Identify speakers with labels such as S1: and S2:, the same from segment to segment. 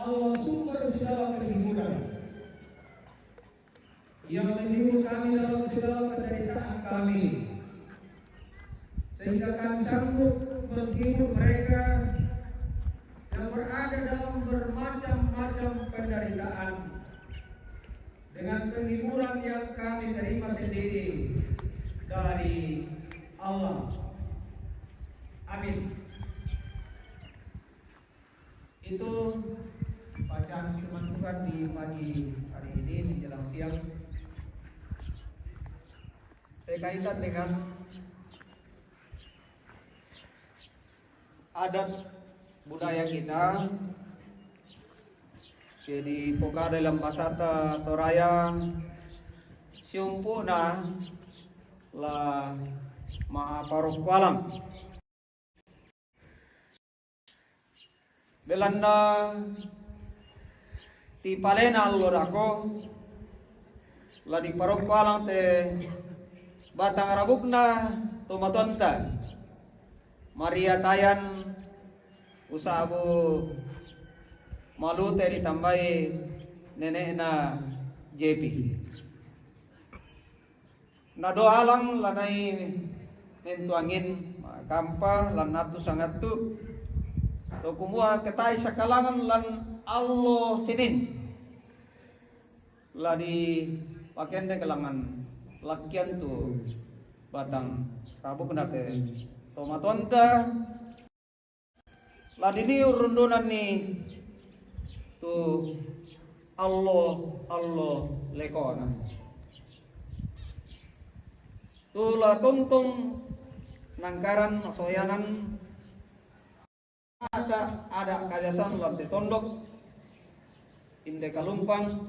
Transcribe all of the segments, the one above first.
S1: Allah sumber segala kehiburan, yang menghibur kami dalam segala penderitaan kami, sehingga kami sanggup menghibur mereka yang berada dalam bermacam-macam penderitaan dengan penghiburan yang kami terima sendiri dari Allah. Amin. Itu bacaan firman Tuhan di pagi hari ini menjelang siang. Saya kaitan dengan adat budaya kita. Jadi poka dalam pasata toraya siumpuna la maaparokwalam belanda ti palena lorako la di parokwalam te batang rabukna tomatonta Maria tayan usahabu malu teri tambahi nenek na JP. Na doa lang lanai mentuangin kampa lan natu sangat tu. To kumua ketai sakalangan lan Allah sinin. Ladi pakaian de kalangan lakian tu batang rabu penate tomatonta. Ladi ni rundunan ni tu Allah lekona tu la tuntung nangkaran soyanan ada kajasan la tondok inde kalumpang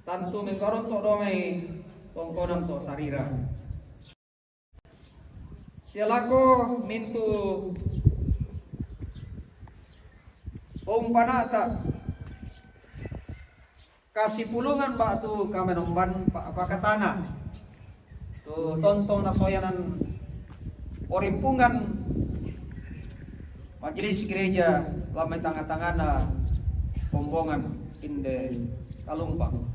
S1: tantu mengkaron to domai tongkonan to sarira sialako mintu umpanata kasih pulungan batu kamenomban pakatana tu tontong nasoyanan orimpungan majelis gereja lamai tangan-tangana pombongan inde kalumpang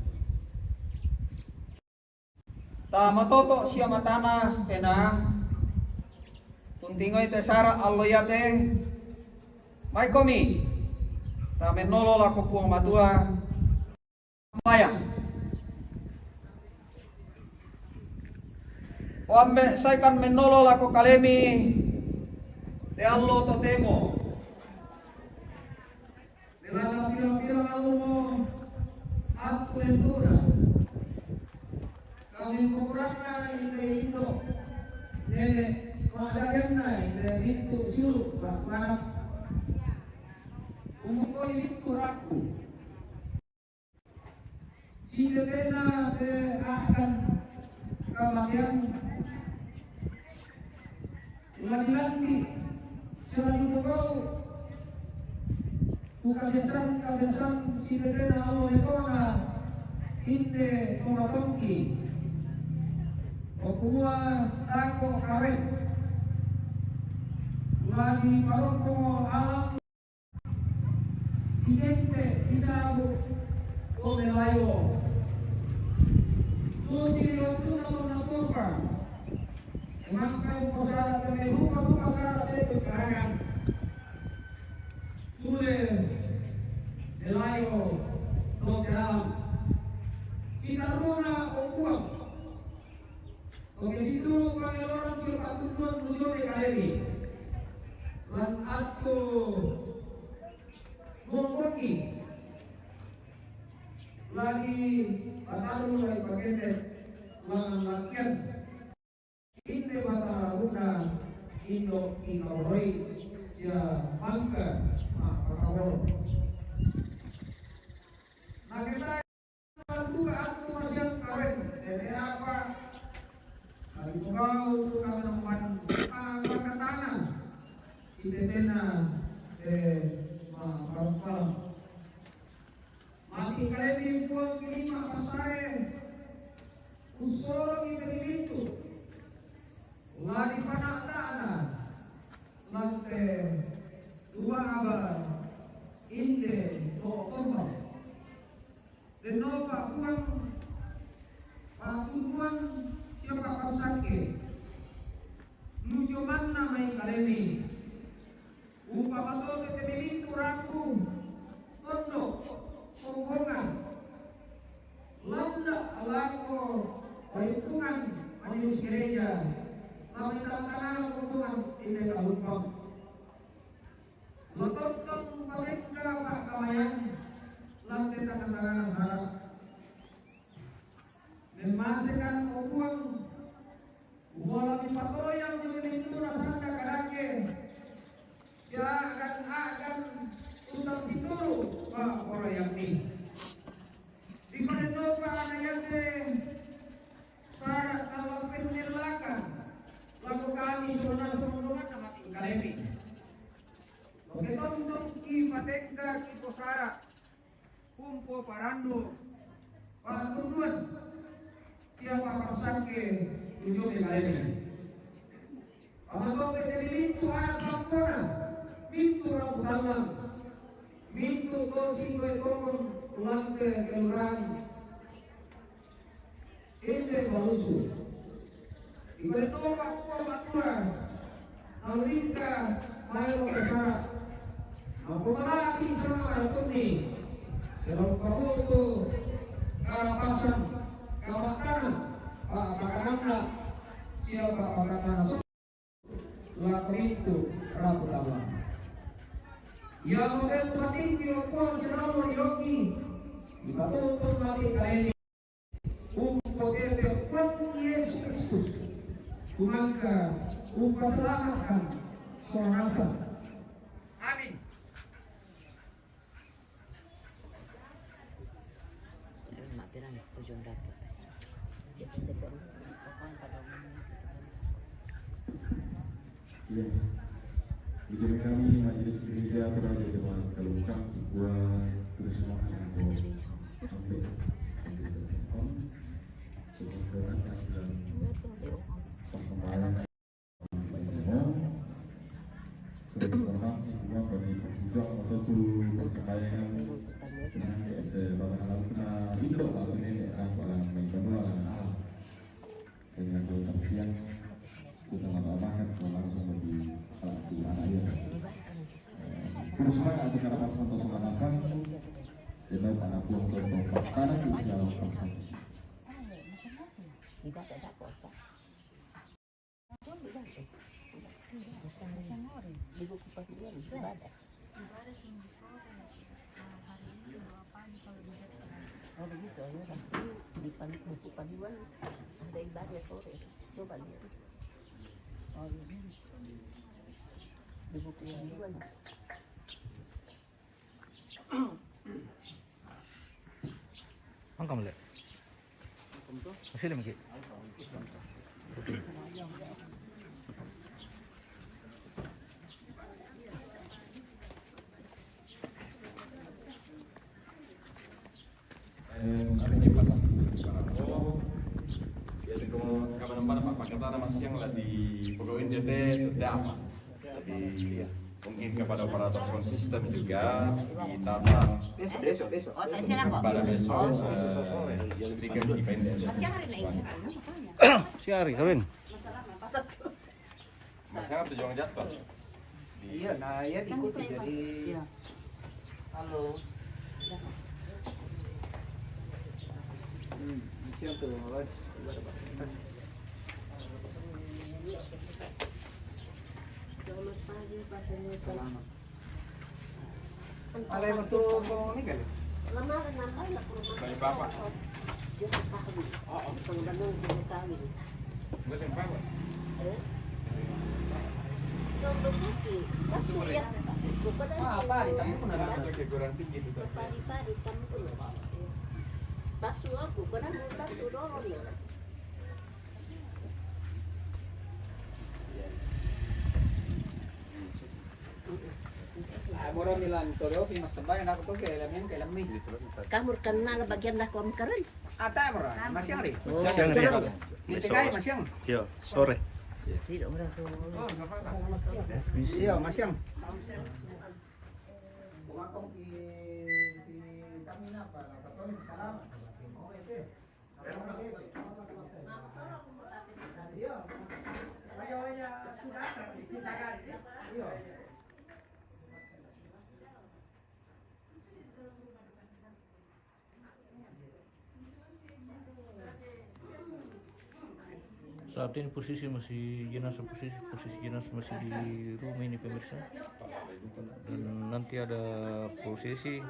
S1: ta matoto siya matana pena tuntingoy tesara alloyate may komi ta menolol ako puang matua mayang o ambe say kan menolol ako kalemi de allo totemo de la pila allo aku endura kami kurangna ide indo de kadayanna ide itu siu bakana umukoy itu raku Sidena de akan kematian lagi-lagi selalu kau kabesan sidena Allah ekona inde komatongki okuma tako karen lagi maroko alam idente isabu omelayo Susi waktu menentukan maka pasara temehuka pasara setu karangan sule elayo no dalam kita rona okuang oke situ pangeloran sepatuan nujuri kaleri lan atko mongkoki lagi pataru lagi pakete lakian ini bataruna indo inoroi ya mangka pakawol nah kita juga aku masih karen dari apa hari kau tu kami nemukan tanah kita tena malam mati kalian puang kelima pasare usoro itu lagi panatana lante dua abad po parando. Patutuan siapa pasangke tujuh kali. Kalau kita mintu anak kampuna, mintu orang dalam, mintu konsing kau langke kelurahan. Ini balusu. Ibarat apa batuan, alika mayo besar. Aku malaki sama itu nih. Kalau kau itu karapasan, kamakanan, makanan siapa makanan? Laku itu rabu dalam. Yang model mati diopon selalu yogi. Dipatutup mati kaini. Poder berkuat Yesus Kristus. Kumangka upasalamatkan sonasa. Amin.
S2: Ya, ijin kami majelis gereja berada di depan kelungkap sebuah bersama sampai sebuah dan perkembangan informasi semua bagi perjuang atau perkembangan dengan alam kena hidup atau ini orang mengenal alam dengan kesaksian kita mengamalkan langsung bagi anak perusahaan dengan pasal pemanasan dengan anak buah untuk karena usia pasal
S3: Oh begitu ya, di balik buku paduan ada ibadah sore, coba lihat. Oh ini di buku paduan.
S4: Angkat mulai. Masih lagi mungkin.
S2: di pegawai JT apa? Jadi mungkin kepada operator konsisten juga ditata
S1: Besok.
S2: pada besok diberikan independen.
S4: Si Ari kawin.
S2: Masnya tujuan jatuh.
S1: Iya, nah ya diikuti jadi. Halo. Siap tuh, selamat. Alay mo to kung ni kali.
S3: Lamaran na anak ko.
S2: Baik Bapak.
S3: Yung kakawin. Oo. Ang ganun yung kakawin.
S2: Buat yang Bapak.
S3: So, begitu. Kaso ya.
S1: Apa ditanya pun ada.
S2: Oke, kurang tinggi itu tadi.
S3: Pari-pari kamu ko. Baso ako. Kanang baso doon ya.
S1: Mura milan tolong mas sabay na ko kailan mi.
S3: Kamur kan na bagian dah ko karon.
S1: Ata mura, masyang ri.
S4: Siang rin.
S1: Niti kay masyang.
S4: Yo, sore.
S3: Sino orang ko.
S1: Iya, masyang. Bumakong si kami na para katolik salamat. Iya. Ayo sudah kita kan. Iya.
S4: Saat ini posisi jenazah masih di rumah ini pemirsa. Dan nanti ada prosesi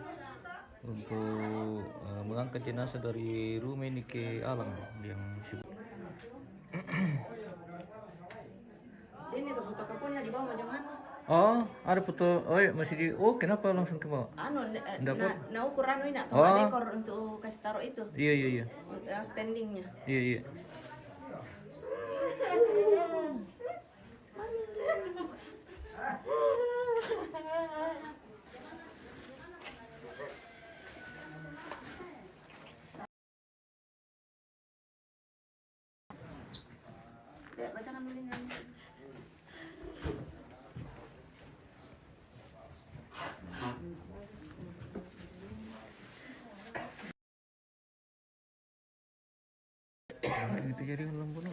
S4: untuk mengangkat jenazah dari rumah ini ke alam yang sibuk.
S5: Ini tuh foto kapunnya di bawah jangan.
S4: Oh, ada foto. Oh, iya, masih di. Oh, kenapa langsung ke bawah?
S5: Na ukuran ini nak
S4: Oh.
S5: dekor untuk kasih taruh itu.
S4: Iya.
S5: Standingnya.
S4: Iya. yang itu jaringan lampu no.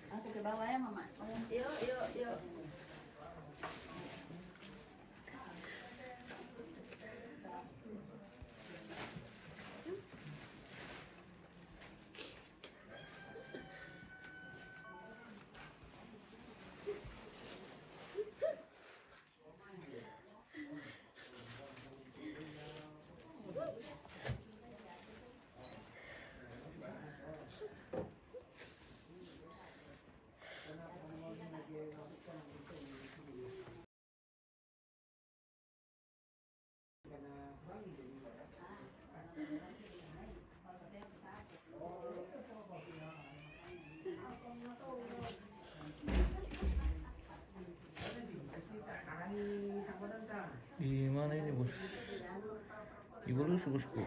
S3: Aku ke bawah ya mama. Yuk, yuk, yuk.
S4: Di mana ini bos? Di Bulus bosku.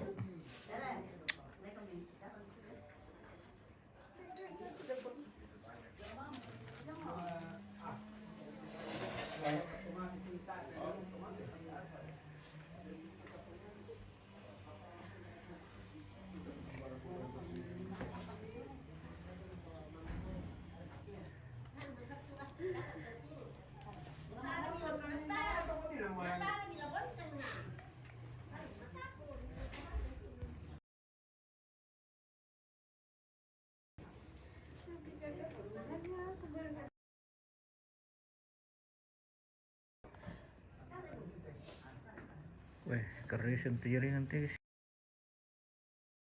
S4: Weh, keren sih jaringan tis.